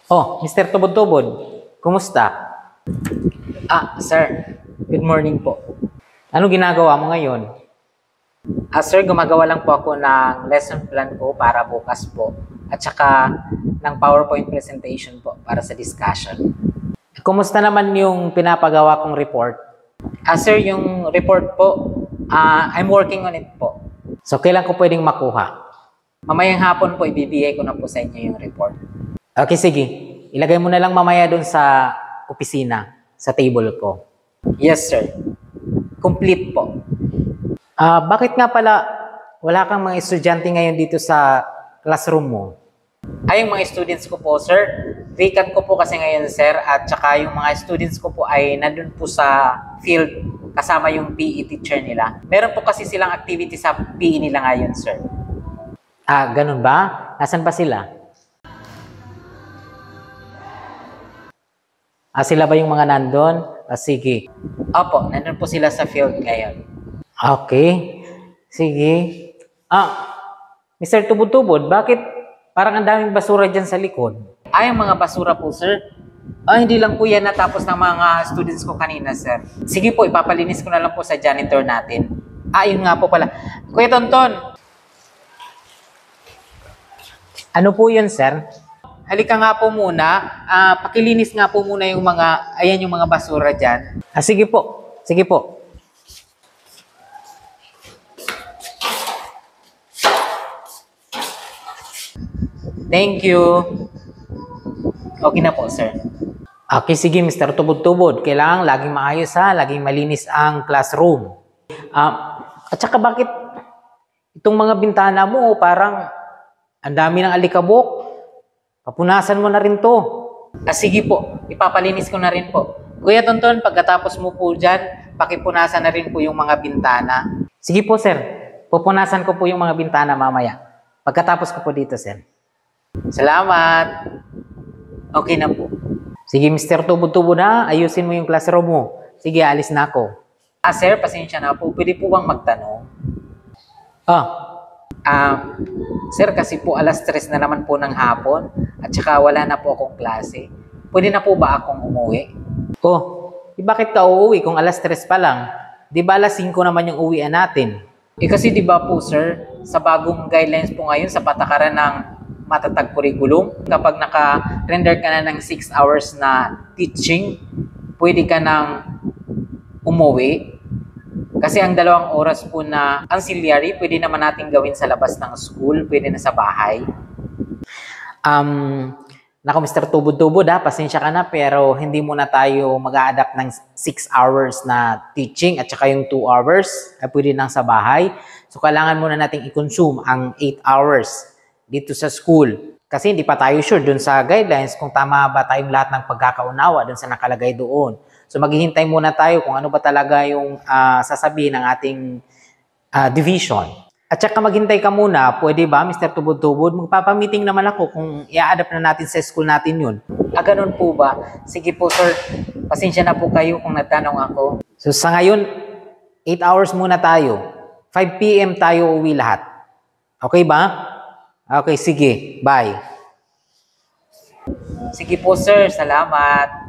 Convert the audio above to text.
Oh, Mr. Tubod-Tubod, kumusta? Sir, good morning po. Ano ginagawa mo ngayon? Sir, gumagawa lang po ako ng lesson plan ko para bukas po at saka ng PowerPoint presentation po para sa discussion. Kumusta naman yung pinapagawa kong report? Sir, yung report po, I'm working on it po. So, kailan ko pwedeng makuha? Mamayang hapon po, ibibigay ko na po sa inyo yung report. Okay, sige. Ilagay mo na lang mamaya doon sa opisina, sa table ko. Yes, sir. Complete po. Bakit nga pala wala kang mga estudyante ngayon dito sa classroom mo? Yung mga students ko po, sir, vacant ko po kasi ngayon, sir, at saka yung mga students ko po ay nandun po sa field kasama yung PE teacher nila. Meron po kasi silang activity sa PE nila ngayon, sir. Ganun ba? Nasaan ba sila? Sila ba yung mga nandun? Sige. Opo, nandun po sila sa field ngayon. Okay. Sige. Mr. Tubod-Tubod, bakit parang ang daming basura dyan sa likod? Yung mga basura po, sir. Hindi lang po yan natapos ng mga students ko kanina, sir. Sige po, ipapalinis ko na lang po sa janitor natin. Yun nga po pala. Kuya Tonton! Ano po yun, sir? Halika nga po muna. Pakilinis nga po muna yung mga basura dyan. Sige po. Sige po. Thank you. Okay na po, sir. Okay, sige, Mr. Tubod-Tubod. Kailangan laging maayos laging malinis ang classroom. At saka bakit itong mga bintana mo parang ang dami ng alikabok? Papunasan mo na rin to. Sige po, ipapalinis ko na rin po. Kuya Tonton, pagkatapos mo po dyan, pakipunasan na rin po yung mga bintana. Sige po, sir. Pupunasan ko po yung mga bintana mamaya. Pagkatapos ko po dito, sir. Salamat. Okay na po. Sige, Mr. Tubod-Tubod ayusin mo yung classroom mo. Sige, alis na ako. Sir, pasensya na po. Pwede po bang magtanong? Sir, kasi po alas 3 na naman po ng hapon at saka wala na po akong klase. Pwede na po ba akong umuwi? Bakit ka uuwi kung alas 3 pa lang? Di ba alas 5 naman yung uwian natin? Kasi di ba po, sir, sa bagong guidelines po ngayon sa patakaran ng matatag curriculum, kapag naka-render ka na ng 6 hours na teaching, pwede ka nang umuwi. Kasi ang 2 oras po na ancillary, pwede naman natin gawin sa labas ng school, pwede na sa bahay. Nako, Mr. Tubod-Tubod pasensya ka na, pero hindi muna tayo mag-a-adapt ng 6 hours na teaching at saka yung 2 hours ay pwede nang sa bahay. So, kailangan muna nating i-consume ang 8 hours dito sa school. Kasi hindi pa tayo sure dun sa guidelines kung tama ba tayong lahat ng pagkakaunawa dun sa nakalagay doon. So, maghihintay muna tayo kung ano ba talaga yung sasabihin ng ating division. At saka maghintay ka muna, pwede ba, Mr. Tubod-Tubod? Magpapamiting naman ako kung i-adapt na natin sa school natin yun. Ganun po ba? Sige po, sir. Pasensya na po kayo kung nagtanong ako. So, sa ngayon, 8 hours muna tayo. 5 p.m. tayo uwi lahat. Okay ba? Okay, sige. Bye. Sige po, sir. Salamat.